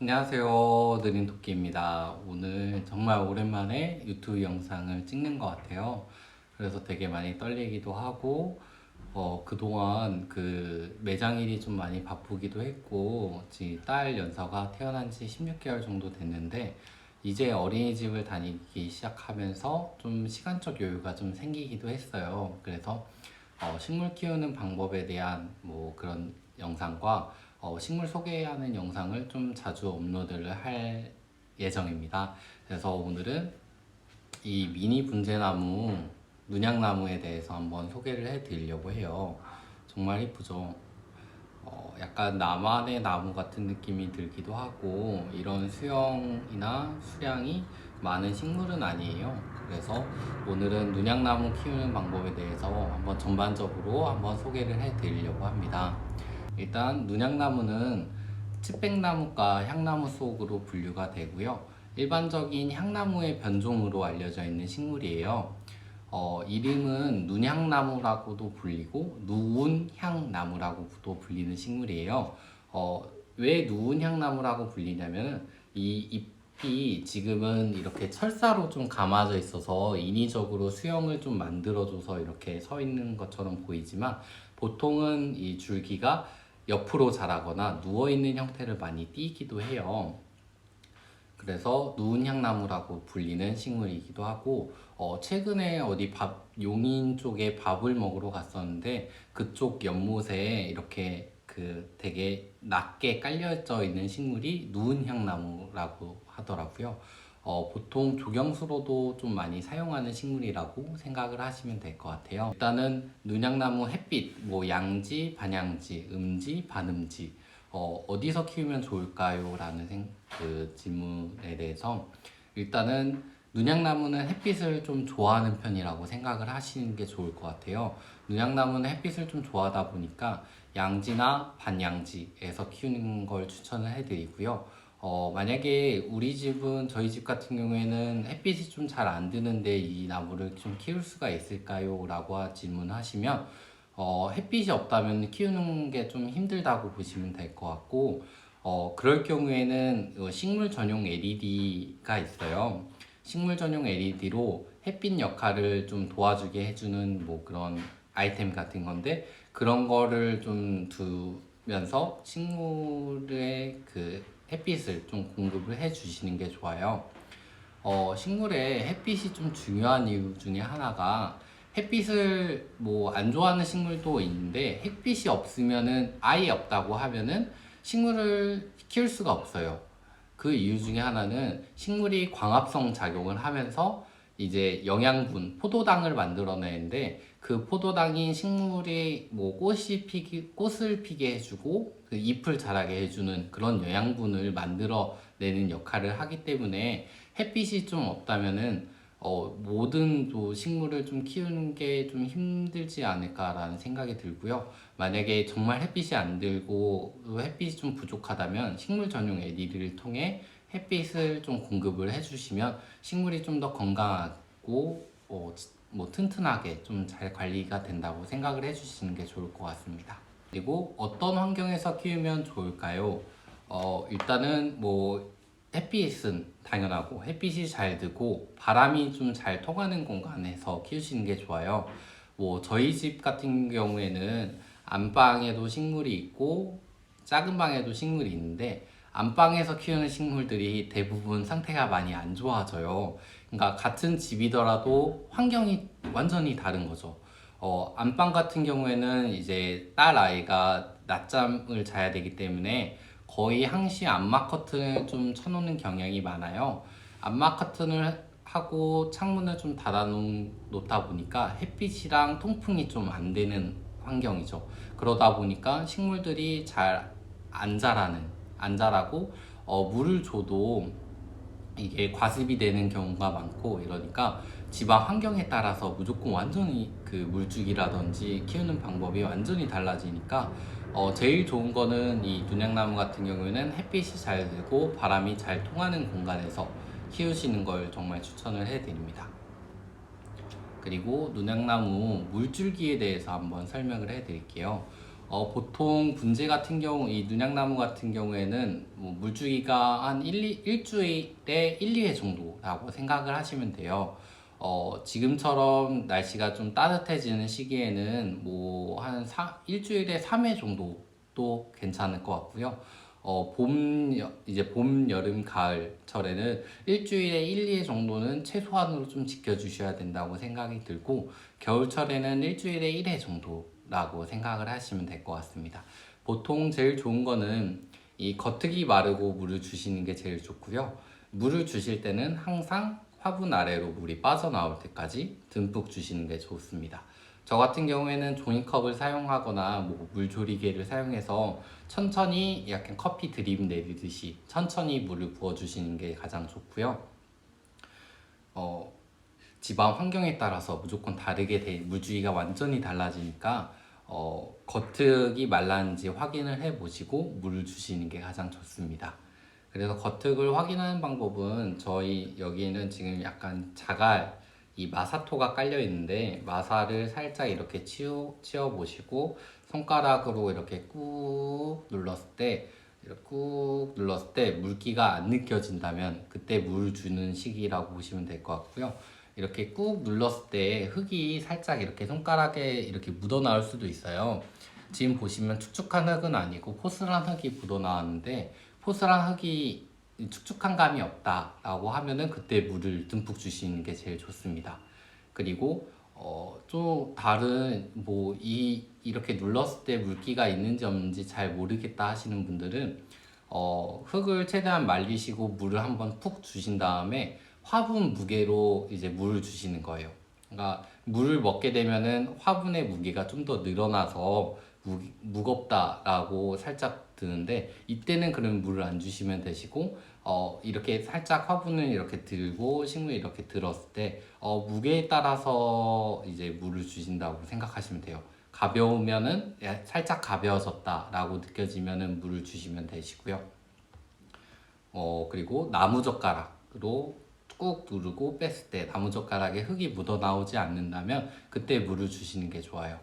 안녕하세요. 느린토끼입니다. 오늘 정말 오랜만에 유튜브 영상을 찍는 것 같아요. 그래서 되게 많이 떨리기도 하고, 그동안 그 매장일이 좀 많이 바쁘기도 했고, 딸 연서가 태어난 지 16개월 정도 됐는데, 이제 어린이집을 다니기 시작하면서 좀 시간적 여유가 좀 생기기도 했어요. 그래서 식물 키우는 방법에 대한 뭐 그런 영상과 식물 소개하는 영상을 좀 자주 업로드를 할 예정입니다. 그래서 오늘은 이 미니 분재나무, 눈양나무에 대해서 한번 소개를 해드리려고 해요. 정말 이쁘죠? 약간 나만의 나무 같은 느낌이 들기도 하고, 이런 수영이나 수량이 많은 식물은 아니에요. 그래서 오늘은 눈양나무 키우는 방법에 대해서 한번 전반적으로 한번 소개를 해드리려고 합니다. 일단 눈양나무는 칡백나무과 향나무 속으로 분류가 되고요. 일반적인 향나무의 변종으로 알려져 있는 식물이에요. 이름은 눈향나무라고도 불리고 누운향나무라고도 불리는 식물이에요. 왜 누운향나무라고 불리냐면 이 잎이 지금은 이렇게 철사로 좀 감아져 있어서 인위적으로 수영을 좀 만들어줘서 이렇게 서 있는 것처럼 보이지만 보통은 이 줄기가 옆으로 자라거나 누워있는 형태를 많이 띠기도 해요. 그래서 누운향나무라고 불리는 식물이기도 하고, 최근에 어디 용인 쪽에 밥을 먹으러 갔었는데 그쪽 연못에 이렇게 그 되게 낮게 깔려져 있는 식물이 누운향나무라고 하더라고요. 보통 조경수로도 좀 많이 사용하는 식물이라고 생각을 하시면 될 것 같아요. 일단은 눈양나무 햇빛, 뭐 양지, 반양지, 음지, 반음지 어디서 키우면 좋을까요? 라는 그 질문에 대해서 일단은 눈양나무는 햇빛을 좀 좋아하는 편이라고 생각을 하시는 게 좋을 것 같아요. 눈양나무는 햇빛을 좀 좋아하다 보니까 양지나 반양지에서 키우는 걸 추천을 해드리고요. 만약에 저희 집 같은 경우에는 햇빛이 좀 잘 안 드는데 이 나무를 좀 키울 수가 있을까요? 라고 질문하시면 햇빛이 없다면 키우는 게 좀 힘들다고 보시면 될 것 같고, 그럴 경우에는 식물 전용 LED가 있어요. 식물 전용 LED로 햇빛 역할을 좀 도와주게 해주는 뭐 그런 아이템 같은 건데, 그런 거를 좀 두면서 식물의 그 햇빛을 좀 공급을 해 주시는 게 좋아요. 식물에 햇빛이 좀 중요한 이유 중에 하나가 햇빛을 뭐 안 좋아하는 식물도 있는데 햇빛이 없으면은 아예 없다고 하면은 식물을 키울 수가 없어요. 그 이유 중에 하나는 식물이 광합성 작용을 하면서 이제 영양분, 포도당을 만들어내는데 그 포도당이 식물이 뭐 꽃을 피게 해주고 그 잎을 자라게 해주는 그런 영양분을 만들어내는 역할을 하기 때문에 햇빛이 좀 없다면은 모든 또 식물을 좀 키우는 게 좀 힘들지 않을까라는 생각이 들고요. 만약에 정말 햇빛이 안 들고 햇빛이 좀 부족하다면 식물 전용 LED를 통해 햇빛을 좀 공급을 해주시면 식물이 좀 더 건강하고 뭐 튼튼하게 좀 잘 관리가 된다고 생각을 해주시는 게 좋을 것 같습니다. 그리고 어떤 환경에서 키우면 좋을까요? 일단은 뭐 햇빛은 당연하고 햇빛이 잘 들고 바람이 좀 잘 통하는 공간에서 키우시는 게 좋아요. 뭐 저희 집 같은 경우에는 안방에도 식물이 있고 작은 방에도 식물이 있는데 안방에서 키우는 식물들이 대부분 상태가 많이 안 좋아져요. 그러니까 같은 집이더라도 환경이 완전히 다른 거죠. 안방 같은 경우에는 이제 딸 아이가 낮잠을 자야 되기 때문에 거의 항시 암막 커튼을 좀 쳐놓는 경향이 많아요. 암막 커튼을 하고 창문을 좀 놓다 보니까 햇빛이랑 통풍이 좀 안 되는 환경이죠. 그러다 보니까 식물들이 안 자라고 물을 줘도 이게 과습이 되는 경우가 많고 이러니까 지방 환경에 따라서 무조건 완전히 그 물주기라든지 키우는 방법이 완전히 달라지니까 제일 좋은 거는 이 눈양나무 같은 경우에는 햇빛이 잘 들고 바람이 잘 통하는 공간에서 키우시는 걸 정말 추천을 해드립니다. 그리고 눈양나무 물줄기에 대해서 한번 설명을 해드릴게요. 보통 분재 같은 경우, 이 눈양나무 같은 경우에는 뭐 물주기가 한 일주일에 1, 2회 정도라고 생각을 하시면 돼요. 지금처럼 날씨가 좀 따뜻해지는 시기에는 뭐 일주일에 3회 정도도 괜찮을 것 같고요. 이제 봄, 여름, 가을철에는 일주일에 1, 2회 정도는 최소한으로 좀 지켜주셔야 된다고 생각이 들고, 겨울철에는 일주일에 1회 정도라고 생각을 하시면 될 것 같습니다. 보통 제일 좋은 거는 이 겉흙이 마르고 물을 주시는 게 제일 좋고요. 물을 주실 때는 항상 화분 아래로 물이 빠져나올 때까지 듬뿍 주시는 게 좋습니다. 저 같은 경우에는 종이컵을 사용하거나 뭐 물조리개를 사용해서 천천히 약간 커피 드립 내리듯이 천천히 물을 부어주시는 게 가장 좋고요. 어, 집안 환경에 따라서 무조건 다르게 물주기가 완전히 달라지니까 겉흙이 말랐는지 확인을 해 보시고 물을 주시는 게 가장 좋습니다. 그래서 겉흙을 확인하는 방법은 저희 여기는 지금 약간 자갈 이 마사토가 깔려 있는데, 마사를 살짝 이렇게 치워 보시고 손가락으로 이렇게 꾹 눌렀을 때, 이렇게 꾹 눌렀을 때 물기가 안 느껴진다면 그때 물 주는 시기라고 보시면 될 것 같고요. 이렇게 꾹 눌렀을 때 흙이 살짝 이렇게 손가락에 이렇게 묻어 나올 수도 있어요. 지금 보시면 축축한 흙은 아니고 포슬한 흙이 묻어 나왔는데, 포슬한 흙이 축축한 감이 없다라고 하면은 그때 물을 듬뿍 주시는 게 제일 좋습니다. 그리고 좀 다른 이렇게 눌렀을 때 물기가 있는지 없는지 잘 모르겠다 하시는 분들은 흙을 최대한 말리시고 물을 한번 푹 주신 다음에 화분 무게로 이제 물을 주시는 거예요. 그러니까 물을 먹게 되면은 화분의 무게가 좀 더 늘어나서 무겁다라고 살짝 드는데, 이때는 그럼 물을 안 주시면 되시고, 이렇게 살짝 화분을 이렇게 들고 식물 이렇게 들었을 때 무게에 따라서 이제 물을 주신다고 생각하시면 돼요. 가벼우면은 살짝 가벼워졌다라고 느껴지면은 물을 주시면 되시고요. 그리고 나무젓가락으로 꾹 누르고 뺐을 때 나무젓가락에 흙이 묻어 나오지 않는다면 그때 물을 주시는 게 좋아요.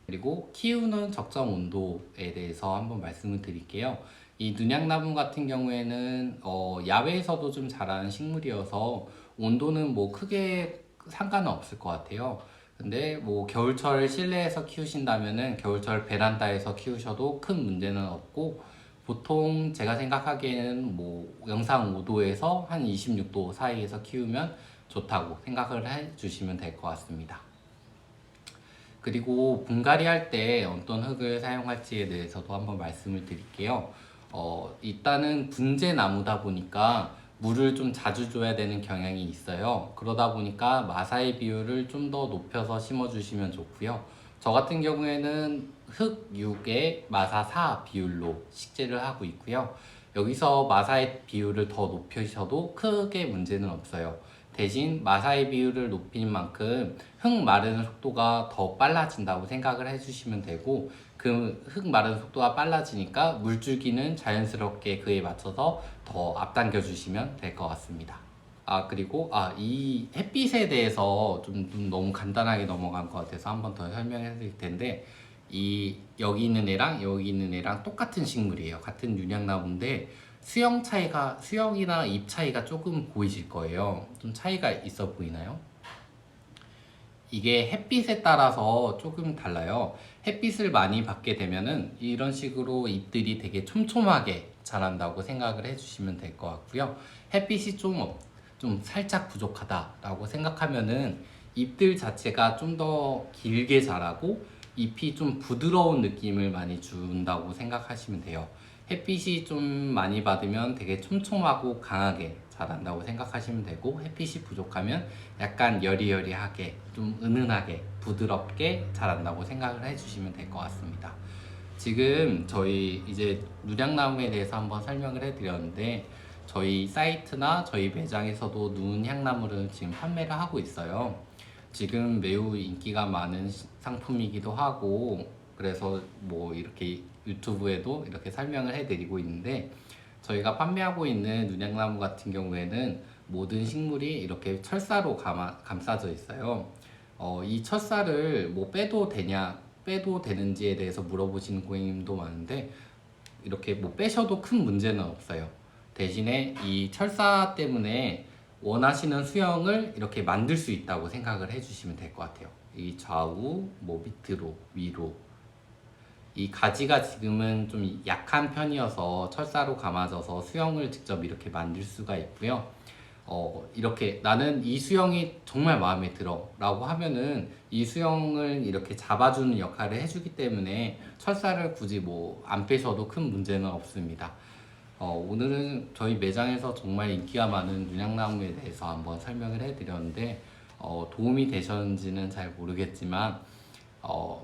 그리고 키우는 적정 온도에 대해서 한번 말씀을 드릴게요. 이 눈양나무 같은 경우에는 야외에서도 좀 자라는 식물이어서 온도는 뭐 크게 상관은 없을 것 같아요. 근데 뭐 겨울철 실내에서 키우신다면은 겨울철 베란다에서 키우셔도 큰 문제는 없고, 보통 제가 생각하기에는 뭐 영상 5도에서 한 26도 사이에서 키우면 좋다고 생각을 해 주시면 될 것 같습니다. 그리고 분갈이 할 때 어떤 흙을 사용할지에 대해서도 한번 말씀을 드릴게요. 일단은 분재 나무다 보니까 물을 좀 자주 줘야 되는 경향이 있어요. 그러다 보니까 마사의 비율을 좀 더 높여서 심어주시면 좋고요. 저 같은 경우에는 흙 6에 마사 4 비율로 식재를 하고 있고요. 여기서 마사의 비율을 더 높이셔도 크게 문제는 없어요. 대신 마사의 비율을 높인 만큼 흙 마르는 속도가 더 빨라진다고 생각을 해주시면 되고, 그 흙 마르는 속도가 빨라지니까 물줄기는 자연스럽게 그에 맞춰서 더 앞당겨 주시면 될 것 같습니다. 그리고 이 햇빛에 대해서 좀 너무 간단하게 넘어간 것 같아서 한 번 더 설명해 드릴 텐데, 여기 있는 애랑 여기 있는 애랑 똑같은 식물이에요. 같은 윤향나무인데 수영이나 잎 차이가 조금 보이실 거예요. 좀 차이가 있어 보이나요? 이게 햇빛에 따라서 조금 달라요. 햇빛을 많이 받게 되면은 이런 식으로 잎들이 되게 촘촘하게 자란다고 생각을 해주시면 될 것 같고요. 햇빛이 좀 살짝 부족하다라고 생각하면은 잎들 자체가 좀 더 길게 자라고 잎이 좀 부드러운 느낌을 많이 준다고 생각하시면 돼요. 햇빛이 좀 많이 받으면 되게 촘촘하고 강하게 자란다고 생각하시면 되고, 햇빛이 부족하면 약간 여리여리하게 좀 은은하게 부드럽게 자란다고 생각을 해주시면 될 것 같습니다. 지금 저희 이제 누량나무에 대해서 한번 설명을 해드렸는데, 저희 사이트나 저희 매장에서도 눈향나무를 지금 판매를 하고 있어요. 지금 매우 인기가 많은 상품이기도 하고, 그래서 뭐 이렇게 유튜브에도 이렇게 설명을 해드리고 있는데, 저희가 판매하고 있는 눈향나무 같은 경우에는 모든 식물이 이렇게 철사로 감싸져 있어요. 이 철사를 뭐 빼도 되냐 빼도 되는지에 대해서 물어보시는 고객님도 많은데 이렇게 뭐 빼셔도 큰 문제는 없어요. 대신에 이 철사 때문에 원하시는 수영을 이렇게 만들 수 있다고 생각을 해주시면 될 것 같아요. 이 좌우, 뭐 밑으로, 위로. 이 가지가 지금은 좀 약한 편이어서 철사로 감아져서 수영을 직접 이렇게 만들 수가 있고요. 이렇게 나는 이 수영이 정말 마음에 들어 라고 하면은 이 수영을 이렇게 잡아주는 역할을 해주기 때문에 철사를 굳이 뭐 안 빼셔도 큰 문제는 없습니다. 오늘은 저희 매장에서 정말 인기가 많은 윤향나무에 대해서 한번 설명을 해드렸는데 도움이 되셨는지는 잘 모르겠지만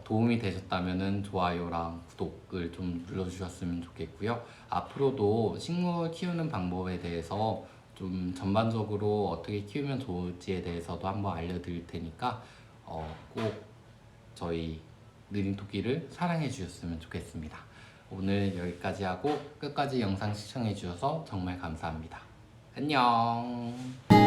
도움이 되셨다면 좋아요랑 구독을 좀 눌러주셨으면 좋겠고요. 앞으로도 식물 키우는 방법에 대해서 좀 전반적으로 어떻게 키우면 좋을지에 대해서도 한번 알려드릴 테니까 꼭 저희 느림토끼를 사랑해 주셨으면 좋겠습니다. 오늘 여기까지 하고 끝까지 영상 시청해 주셔서 정말 감사합니다. 안녕.